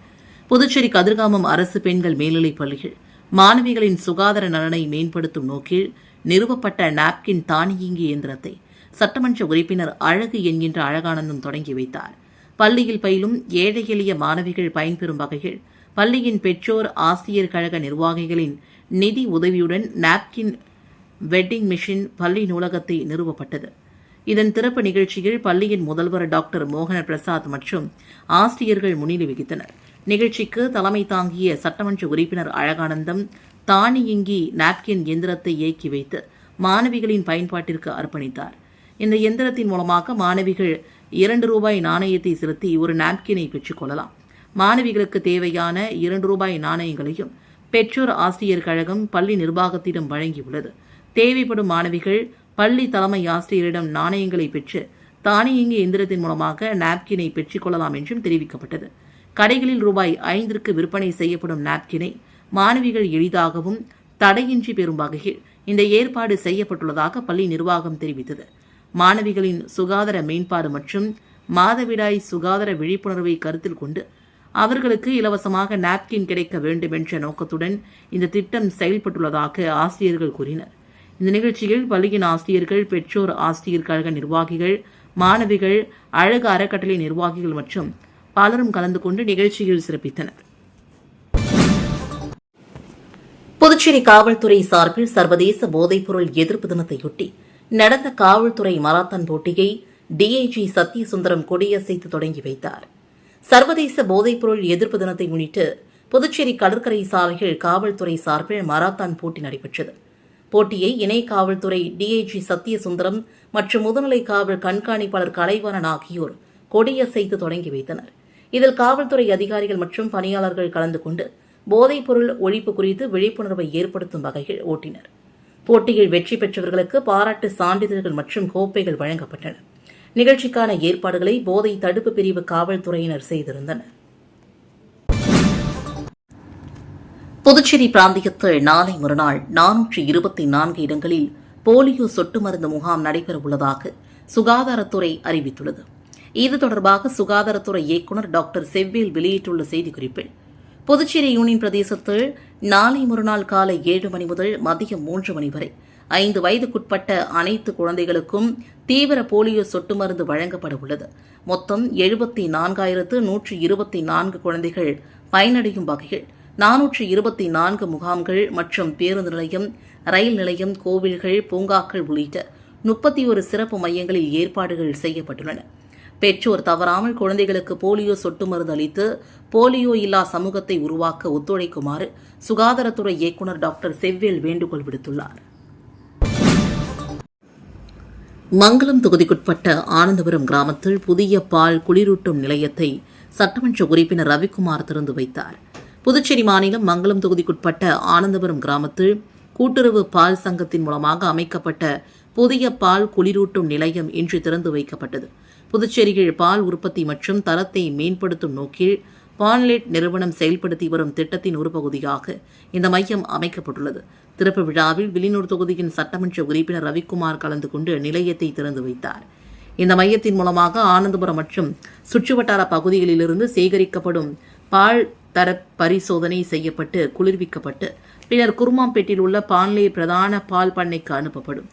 புதுச்சேரி கதிர்காமம் அரசு பெண்கள் மேல்நிலைப் பள்ளியில் மாணவிகளின் சுகாதார நலனை மேம்படுத்தும் நோக்கில் நிறுவப்பட்ட நாப்கின் தானியங்கி இயந்திரத்தை சட்டமன்ற உறுப்பினர் அழகு என்கின்ற அழகானந்தம் தொடங்கி வைத்தார். பள்ளியில் பயிலும் ஏழை எளிய மாணவிகள் பயன்பெறும் வகையில் பள்ளியின் பெற்றோர், ஆசிரியர் கழக நிர்வாகிகளின் நிதி உதவியுடன் நாப்கின் வெட்டிங் மிஷின் பள்ளி நூலகத்தை நிறுவப்பட்டது. இதன் திறப்பு நிகழ்ச்சியில் பள்ளியின் முதல்வர் டாக்டர் மோகன பிரசாத் மற்றும் ஆசிரியர்கள் முன்னிலை வகித்தனர். நிகழ்ச்சிக்கு தலைமை தாங்கிய சட்டமன்ற உறுப்பினர் அழகானந்தம் தானியங்கி நாப்கின் எந்திரத்தை இயக்கி வைத்து மாணவிகளின் பயன்பாட்டிற்கு அர்ப்பணித்தார். இந்த எந்திரத்தின் மூலமாக மாணவிகள் ₹2 நாணயத்தை செலுத்தி ஒரு நாப்கினை பெற்றுக் கொள்ளலாம். மாணவிகளுக்கு தேவையான ₹2 நாணயங்களையும் பெற்றோர் ஆசிரியர் கழகம் பள்ளி நிர்வாகத்திடம் வழங்கியுள்ளது. தேவைப்படும் மாணவிகள் பள்ளி தலைமை ஆசிரியரிடம் நாணயங்களை பெற்று தானியங்கி எந்திரத்தின் மூலமாக நாப்கினை பெற்றுக்கொள்ளலாம் என்றும் தெரிவிக்கப்பட்டது. கடைகளில் ரூபாய் 5ற்கு விற்பனை செய்யப்படும் நாப்கினை மாணவிகள் எளிதாகவும் தடையின்றி பெறும் வகையில் இந்த ஏற்பாடு செய்யப்பட்டுள்ளதாக பள்ளி நிர்வாகம் தெரிவித்தது. மாணவிகளின் சுகாதார மேம்பாடு மற்றும் மாதவிடாய் சுகாதார விழிப்புணர்வை கருத்தில் கொண்டு அவர்களுக்கு இலவசமாக நாப்கின் கிடைக்க வேண்டும் என்ற நோக்கத்துடன் இந்த திட்டம் செயல்பட்டுள்ளதாக ஆசிரியர்கள் கூறினர். இந்த நிகழ்ச்சியில் பள்ளியின் ஆசிரியர்கள், பெற்றோர் ஆசிரியர் கழக நிர்வாகிகள், மாணவிகள், அழகு அறக்கட்டளை நிர்வாகிகள் மற்றும் பலரும் கலந்து கொண்டு நிகழ்ச்சியில் சிறப்பித்தனர். புதுச்சேரி காவல்துறை சார்பில் சர்வதேச போதைப்பொருள் எதிர்ப்பு தினத்தையொட்டி நடந்த காவல்துறை மராத்தான் போட்டியை டிஐஜி சத்யசுந்தரம் கொடியசைத்து தொடங்கி வைத்தார். சர்வதேச போதைப்பொருள் எதிர்ப்பு தினத்தை முன்னிட்டு புதுச்சேரி கடற்கரை சாலையில் காவல்துறை சார்பில் மராத்தான் போட்டி நடைபெற்றது. போட்டியை இணை காவல்துறை டிஐஜி சத்யசுந்தரம் மற்றும் முதுநிலை காவல் கண்காணிப்பாளர் கலைவாணன் ஆகியோர் கொடியசைத்து தொடங்கி வைத்தனர். இதில் காவல்துறை அதிகாரிகள் மற்றும் பணியாளர்கள் கலந்து கொண்டு போதைப்பொருள் ஒழிப்பு குறித்து விழிப்புணர்வை ஏற்படுத்தும் வகையில் ஓட்டினர். போட்டியில் வெற்றி பெற்றவர்களுக்கு பாராட்டு சான்றிதழ்கள் மற்றும் கோப்பைகள் வழங்கப்பட்டன. நிகழ்ச்சிக்கான ஏற்பாடுகளை போதை தடுப்பு பிரிவு காவல்துறையினர் செய்திருந்தனர். புதுச்சேரி பிராந்தியத்தில் நாளை மறுநாள் 424 இடங்களில் போலியோ சொட்டு மருந்து முகாம் நடைபெறவுள்ளதாக சுகாதாரத்துறை அறிவித்துள்ளது. இது தொடர்பாக சுகாதாரத்துறை இயக்குநர் டாக்டர் செவ்வேல் வெளியிட்டுள்ள செய்திக்குறிப்பில், புதுச்சேரி யூனியன் பிரதேசத்தில் நாளை மறுநாள் காலை 7 மணி முதல் மதியம் 3 மணி வரை 5 வயதுக்குட்பட்ட அனைத்து குழந்தைகளுக்கும் தீவிர போலியோ சொட்டு மருந்து வழங்கப்பட உள்ளது. மொத்தம் 74,124 குழந்தைகள் பயனடையும் வகையில் 424 முகாம்கள் மற்றும் பேருந்து நிலையம், ரயில் நிலையம், கோவில்கள், பூங்காக்கள் உள்ளிட்ட 31 சிறப்பு மையங்களில் ஏற்பாடுகள் செய்யப்பட்டுள்ளன. பெற்றோர் தவறாமல் குழந்தைகளுக்கு போலியோ சொட்டு மருந்து அளித்து போலியோ இல்லா சமூகத்தை உருவாக்க ஒத்துழைக்குமாறு சுகாதாரத்துறை இயக்குநர் டாக்டர் செவ்வேல் வேண்டுகோள் விடுத்துள்ளார். மங்கலம் தொகுதிக்குட்பட்ட ஆனந்தபுரம் கிராமத்தில் புதிய பால் குளிரூட்டும் நிலையத்தை சட்டமன்ற உறுப்பினர் ரவிக்குமார் திறந்து வைத்தார். புதுச்சேரி மாநிலம் மங்கலம் தொகுதிக்குட்பட்ட ஆனந்தபுரம் கிராமத்தில் கூட்டுறவு பால் சங்கத்தின் மூலமாக அமைக்கப்பட்ட புதிய பால் குளிரூட்டும் நிலையம் இன்று திறந்து வைக்கப்பட்டது. புதுச்சேரியில் பால் உற்பத்தி மற்றும் தரத்தை மேம்படுத்தும் நோக்கில் பான்லெட் நிறுவனம் செயல்படுத்தி வரும் திட்டத்தின் ஒரு பகுதியாக இந்த மையம் அமைக்கப்பட்டுள்ளது. திறப்பு விழாவில் வில்லியனூர் தொகுதியின் சட்டமன்ற உறுப்பினர் ரவிக்குமார் கலந்து கொண்டு நிலையத்தை திறந்து வைத்தார். இந்த மையத்தின் மூலமாக ஆனந்தபுரம் மற்றும் சுற்றுவட்டார பகுதிகளிலிருந்து சேகரிக்கப்படும் பால் தர பரிசோதனை செய்யப்பட்டு குளிர்விக்கப்பட்டு பின்னர் குருமாம்பேட்டில் உள்ள பான்லே பிரதான பால் பண்ணைக்கு அனுப்பப்படும்.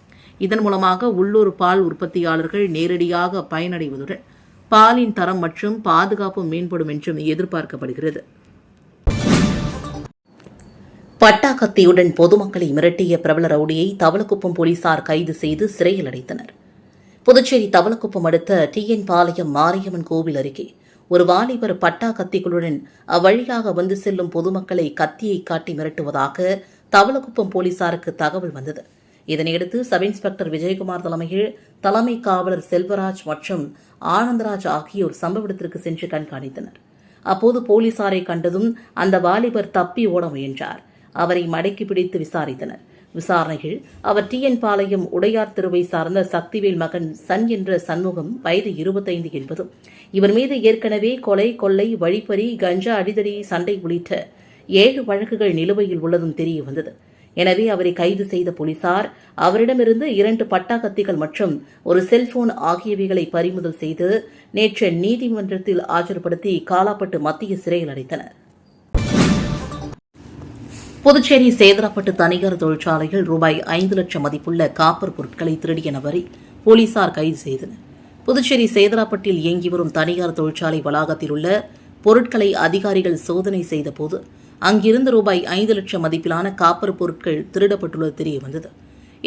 இதன் மூலமாக உள்ளூர் பால் உற்பத்தியாளர்கள் நேரடியாக பயனடைவதுடன் பாலின் தரம் மற்றும் பாதுகாப்பு மேம்படும் என்றும் எதிர்பார்க்கப்படுகிறது. பட்டாக்கத்தியுடன் பொதுமக்களை மிரட்டிய பிரபல ரவுடியை தவளக்குப்பம் போலீசார் கைது செய்து சிறையில் அடைத்தனர். புதுச்சேரி தவளக்குப்பம் அடுத்த டிஎன் பாளையம் மாரியம்மன் கோவில் அருகே ஒரு வாலிபர் பட்டா கத்திகளுடன் அவ்வழியாக வந்து செல்லும் பொதுமக்களை கத்தியை காட்டி மிரட்டுவதாக தவளக்குப்பம் போலீசாருக்கு தகவல் வந்தது. இதனையடுத்து சப் இன்ஸ்பெக்டர் விஜயகுமார் தலைமையில் தலைமை காவலர் செல்வராஜ் மற்றும் ஆனந்தராஜ் ஆகியோர் சம்பவ இடத்திற்கு சென்று கண்காணித்தனர். அப்போது போலீசாரை கண்டதும் அந்த வாலிபர் தப்பி ஓட முயன்றார். அவரை மடக்கி பிடித்து விசாரித்தனர். விசாரணையில் அவர் டிஎன் பாளையம் உடையார் தெருவை சார்ந்த சக்திவேல் மகன் சன் என்ற சண்முகம், வயது 25 என்பதும் இவர் மீது ஏற்கனவே கொலை, கொள்ளை, வழிப்பறி, கஞ்சா அடிதடி, சண்டை உள்ளிட்ட 7 வழக்குகள் நிலுவையில் உள்ளதும் தெரிய வந்தது. எனவே அவரை கைது செய்த போலீசார் அவரிடமிருந்து 2 பட்டா கத்திகள் மற்றும் ஒரு செல்போன் ஆகியவைகளை பறிமுதல் செய்து நேற்று நீதிமன்றத்தில் ஆஜர்படுத்தி காலாப்பட்டு மத்திய சிறையில் அடைத்தனர். புதுச்சேரி சேதராப்பட்டு தனியார் தொழிற்சாலையில் ரூபாய் 5 லட்சம் மதிப்புள்ள காப்பர் பொருட்களை திருடிய நபரை போலீசார் கைது செய்தனர். புதுச்சேரி சேதராப்பட்டில் இயங்கி வரும் தனியார் தொழிற்சாலை வளாகத்தில் உள்ள பொருட்களை அதிகாரிகள் சோதனை செய்தபோது அங்கிருந்து ரூபாய் 5 லட்சம் மதிப்பிலான காப்பர் பொருட்கள் திருடப்பட்டுள்ளது தெரியவந்தது.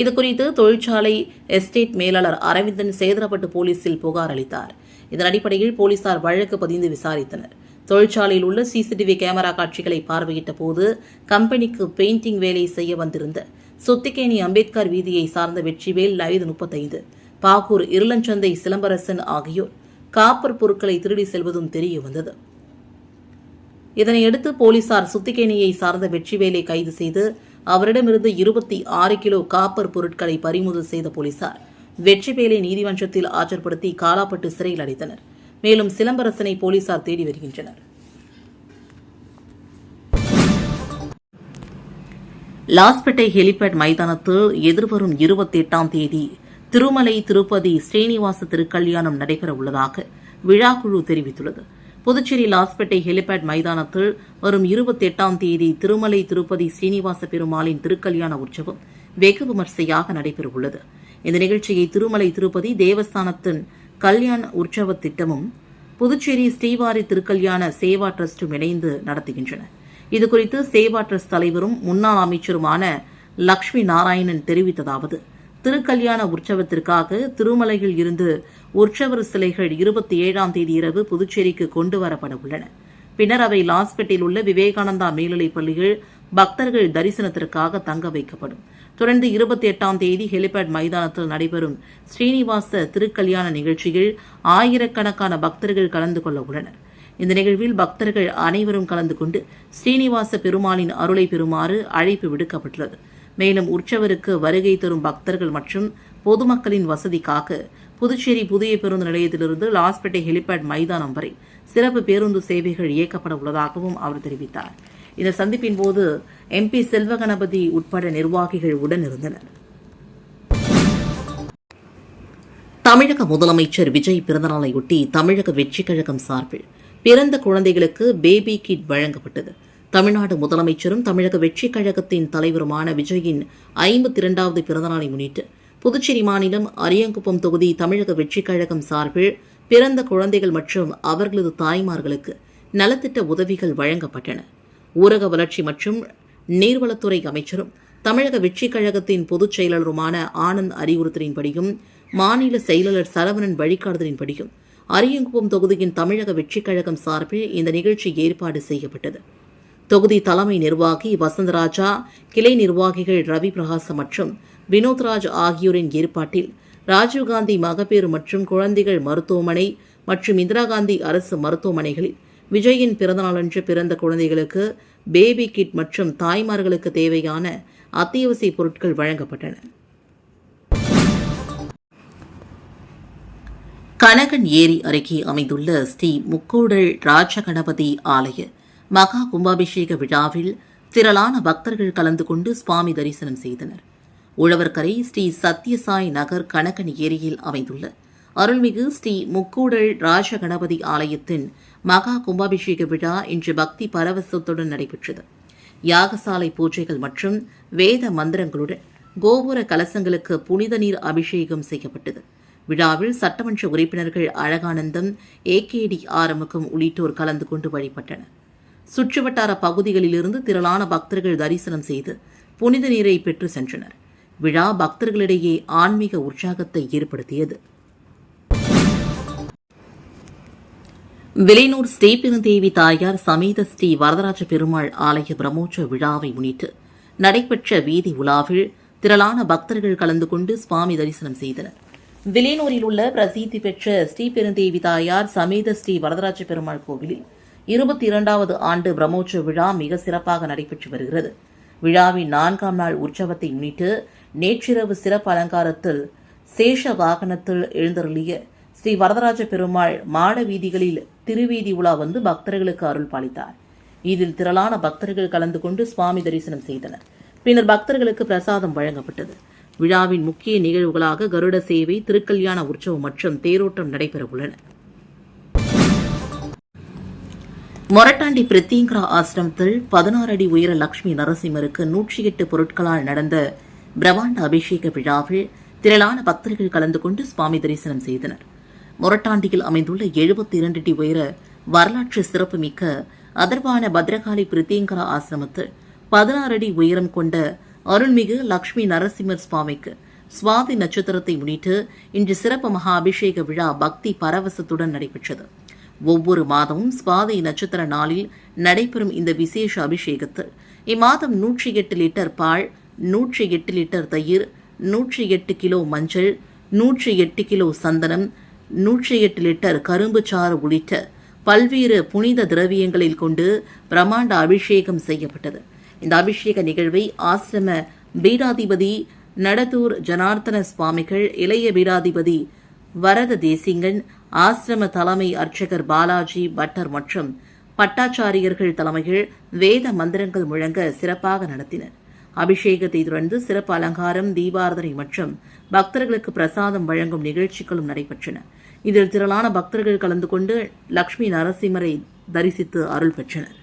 இதுகுறித்து தொழிற்சாலை எஸ்டேட் மேலாளர் அரவிந்தன் சேதராப்பட்டு போலீசில் புகார் அளித்தார். இதன் அடிப்படையில் போலீசார் வழக்கு பதிந்து விசாரித்தனர். தொழிற்சாலையில் உள்ள சிசிடிவி கேமரா காட்சிகளை பார்வையிட்ட போது கம்பெனிக்கு பெயிண்டிங் வேலை செய்ய வந்திருந்த சொத்திக்கேணி அம்பேத்கர் வீதியை சார்ந்த வெற்றிவேல், வயது 35, பாகூர் இருளஞ்சந்தை சிலம்பரசன் ஆகியோர் காப்பர் பொருட்களை திருடி செல்வதும் தெரிய வந்தது. இதனையடுத்து போலீசார் சுத்திகேணியை சார்ந்த வெற்றிவேலை கைது செய்து அவரிடமிருந்து 26 கிலோ காப்பர் பொருட்களை பறிமுதல் செய்த போலீசார் வெற்றிவேலை நீதிமன்றத்தில் ஆஜர்படுத்தி காலாப்பட்டு சிறையில் அடைத்தனர். மேலும் சிலம்பரசனை போலீசார் தேடி வருகின்றனர். லாஸ்பேட்டை ஹெலிபேட் மைதானத்தில் எதிர்வரும் 28ஆம் தேதி திருமலை திருப்பதி ஸ்ரீனிவாச திருக்கல்யாணம் நடைபெற உள்ளதாக விழாக்குழு தெரிவித்துள்ளது. புதுச்சேரி லாஸ்பேட்டை ஹெலிபேட் மைதானத்தில் வரும் 28ஆம் தேதி திருமலை திருப்பதி ஸ்ரீனிவாச பெருமாளின் திருக்கல்யாண உற்சவம் வெகு விமர்சையாக நடைபெறவுள்ளது. இந்த நிகழ்ச்சியை திருமலை திருப்பதி தேவஸ்தானத்தின் கல்யாண உற்சவ திட்டமும் புதுச்சேரி ஸ்ரீவாரி திருக்கல்யாண சேவா டிரஸ்டும் இணைந்து நடத்துகின்றன. இதுகுறித்து சேவா டிரஸ்ட் தலைவரும் முன்னாள் அமைச்சருமான லட்சுமி நாராயணன் தெரிவித்ததாவது: திருக்கல்யாண உற்சவத்திற்காக திருமலையில் இருந்து உற்சவர் சிலைகள் 27ஆம் தேதி இரவு புதுச்சேரிக்கு கொண்டு வரப்பட உள்ளன. பின்னர் அவை லாஸ்பேட்டில் உள்ள விவேகானந்தா மேல்நிலைப் பள்ளியில் பக்தர்கள் தரிசனத்திற்காக தங்க வைக்கப்படும். தொடர்ந்து 28ஆம் தேதி ஹெலிபேட் மைதானத்தில் நடைபெறும் ஸ்ரீனிவாச திருக்கல்யாண நிகழ்ச்சியில் ஆயிரக்கணக்கான பக்தர்கள் கலந்து கொள்ள உள்ளனர். இந்த நிகழ்வில் பக்தர்கள் அனைவரும் கலந்து கொண்டு ஸ்ரீனிவாச பெருமாளின் அருளை பெறுமாறு அழைப்பு விடுக்கப்பட்டுள்ளது. மேலும் உற்சவருக்கு வருகை தரும் பக்தர்கள் மற்றும் பொதுமக்களின் வசதிக்காக புதுச்சேரி புதிய பேருந்து நிலையத்திலிருந்து லாஸ்பேட்டை ஹெலிபேட் மைதானம் வரை சிறப்பு பேருந்து சேவைகள் இயக்கப்பட உள்ளதாகவும் அவர் தெரிவித்தார். இந்த சந்திப்பின் போது MP செல்வகணபதி உட்பட நிர்வாகிகள் உடனிருந்தனர். தமிழக முதலமைச்சர் விஜய் பிறந்தநாளையொட்டி தமிழக வெற்றிக் கழகம் சார்பில் பிறந்த குழந்தைகளுக்கு பேபி கிட் வழங்கப்பட்டது. தமிழ்நாடு முதலமைச்சரும் தமிழக வெற்றிக் கழகத்தின் தலைவருமான விஜயின் 52வது பிறந்தநாளை முன்னிட்டு புதுச்சேரி மாநிலம் அரியாங்குப்பம் தொகுதி தமிழக வெற்றிக் கழகம் சார்பில் பிறந்த குழந்தைகள் மற்றும் அவர்களது தாய்மார்களுக்கு நலத்திட்ட உதவிகள் வழங்கப்பட்டன. ஊரக வளர்ச்சி மற்றும் நீர்வளத்துறை அமைச்சரும் தமிழக வெற்றிக் கழகத்தின் பொதுச் செயலாளருமான ஆனந்த் அறிவுறுத்தலின்படியும் மாநில செயலாளர் சரவணன் வழிகாட்டுதலின்படியும் அரியாங்குப்பம் தொகுதியின் தமிழக வெற்றிக் கழகம் சார்பில் இந்த நிகழ்ச்சி ஏற்பாடு செய்யப்பட்டது. தொகுதி தலைமை நிர்வாகி வசந்தராஜா, கிளை நிர்வாகிகள் ரவி பிரகாசம் மற்றும் வினோத்ராஜ் ஆகியோரின் ஏற்பாட்டில் ராஜீவ்காந்தி மகப்பேறு மற்றும் குழந்தைகள் மருத்துவமனை மற்றும் இந்திரா காந்தி அரசு மருத்துவமனைகளில் விஜயின் பிறந்தநாளன்று பிறந்த குழந்தைகளுக்கு பேபி கிட் மற்றும் தாய்மார்களுக்கு தேவையான அத்தியாவசிய பொருட்கள் வழங்கப்பட்டன. கனகன் ஏரி அருகே அமைந்துள்ள ஸ்ரீ முக்கூடல் ராஜகணபதி ஆலய மகா கும்பாபிஷேக விழாவில் திரளான பக்தர்கள் கலந்து கொண்டு சுவாமி தரிசனம் செய்தனர். உழவர்கரை ஸ்ரீ சத்யசாய் நகர் கனகன் ஏரியில் அமைந்துள்ள அருள்மிகு ஸ்ரீ முக்கூடல் ராஜகணபதி ஆலயத்தின் மகா கும்பாபிஷேக விழா இன்று பக்தி பரவசத்துடன் நடைபெற்றது. யாகசாலை பூஜைகள் மற்றும் வேத மந்திரங்களுடன் கோபுர கலசங்களுக்கு புனித நீர் அபிஷேகம் செய்யப்பட்டது. விழாவில் சட்டமன்ற உறுப்பினர்கள் அழகானந்தம், AKD ஆறுமுகம் உள்ளிட்டோர் கலந்து கொண்டு வழிபட்டனர். சுற்றுவட்டார பகுதிகளிலிருந்து திரளான பக்தர்கள் தரிசனம் செய்து புனித நீரை பெற்று சென்றனர். விழா பக்தர்களிடையே ஆன்மீக உற்சாகத்தை ஏற்படுத்தியது. விலையூர் ஸ்ரீபெருந்தேவி தாயார் சமேத ஸ்ரீ வரதராஜ பெருமாள் ஆலய பிரம்மோற்சவ விழாவை முன்னிட்டு நடைபெற்ற வீதி உலாவில் திரளான பக்தர்கள் கலந்து கொண்டு சுவாமி தரிசனம் செய்தனர். விலையூரில் உள்ள பிரசித்தி பெற்ற ஸ்ரீபெருந்தேவி தாயார் சமேத ஸ்ரீ வரதராஜ பெருமாள் கோவிலில் 22வது ஆண்டு பிரம்மோற்சவ விழா மிக சிறப்பாக நடைபெற்று வருகிறது. விழாவின் 4ஆம் நாள் உற்சவத்தை முன்னிட்டு நேற்றிரவு சிறப்பு அலங்காரத்தில் சேஷ வாகனத்தில் எழுந்தருளிய ஸ்ரீ வரதராஜ பெருமாள் மாட வீதிகளில் திருவீதி உலா வந்து பக்தர்களுக்கு அருள் பாலித்தார். இதில் திரளான பக்தர்கள் கலந்து கொண்டு சுவாமி தரிசனம் செய்தனர். பின்னர் பக்தர்களுக்கு பிரசாதம் வழங்கப்பட்டது. விழாவின் முக்கிய நிகழ்வுகளாக கருட சேவை, திருக்கல்யாண உற்சவம் மற்றும் தேரோட்டம் நடைபெறவுள்ளன. மொரட்டாண்டி பிரித்திங்கரா ஆசிரமத்தில் 16 அடி உயர லட்சுமி நரசிம்மருக்கு 108 பொருட்களால் நடந்த பிரம்மாண்ட அபிஷேக விழாவில் திரளான பக்தர்கள் கலந்து கொண்டு சுவாமி தரிசனம் செய்தனர். மொரட்டாண்டியில் அமைந்துள்ள 72 அடி உயர வரலாற்று சிறப்புமிக்க அதர்வான பத்ரகாளி பிரித்திங்கரா ஆசிரமத்தில் 16 அடி உயரம் கொண்ட அருள்மிகு லட்சுமி நரசிம்மர் சுவாமிக்கு சுவாதி நட்சத்திரத்தை முன்னிட்டு இன்று சிறப்பு மகா அபிஷேக விழா பக்தி பரவசத்துடன் நடைபெற்றது. ஒவ்வொரு மாதமும் சுவாதி நட்சத்திர நாளில் நடைபெறும் இந்த விசேஷ அபிஷேகத்தில் இம்மாதம் 108 லிட்டர் பால், 108 லிட்டர் தயிர், 108 கிலோ மஞ்சள், 108 கிலோ சந்தனம், 108 லிட்டர் கரும்பு சாறு உள்ளிட்ட பல்வேறு புனித திரவியங்களில் கொண்டு பிரம்மாண்ட அபிஷேகம் செய்யப்பட்டது. இந்த அபிஷேக நிகழ்வை ஆசிரம பீடாதிபதி நடத்தூர் ஜனார்த்தன சுவாமிகள், இளைய பீடாதிபதி வரத தேசிங்கன், ஆசிரம தலைமை அர்ச்சகர் பாலாஜி பட்டர் மற்றும் பட்டாச்சாரியர்கள் தலைமையில் வேத மந்திரங்கள் முழங்க சிறப்பாக நடத்தினர். அபிஷேகத்தை தொடர்ந்து சிறப்பு அலங்காரம், தீபாராதனை மற்றும் பக்தர்களுக்கு பிரசாதம் வழங்கும் நிகழ்ச்சிகளும் நடைபெற்றன. இதில் திரளான பக்தர்கள் கலந்து கொண்டு லட்சுமி நரசிம்மரை தரிசித்து அருள் பெற்றனர்.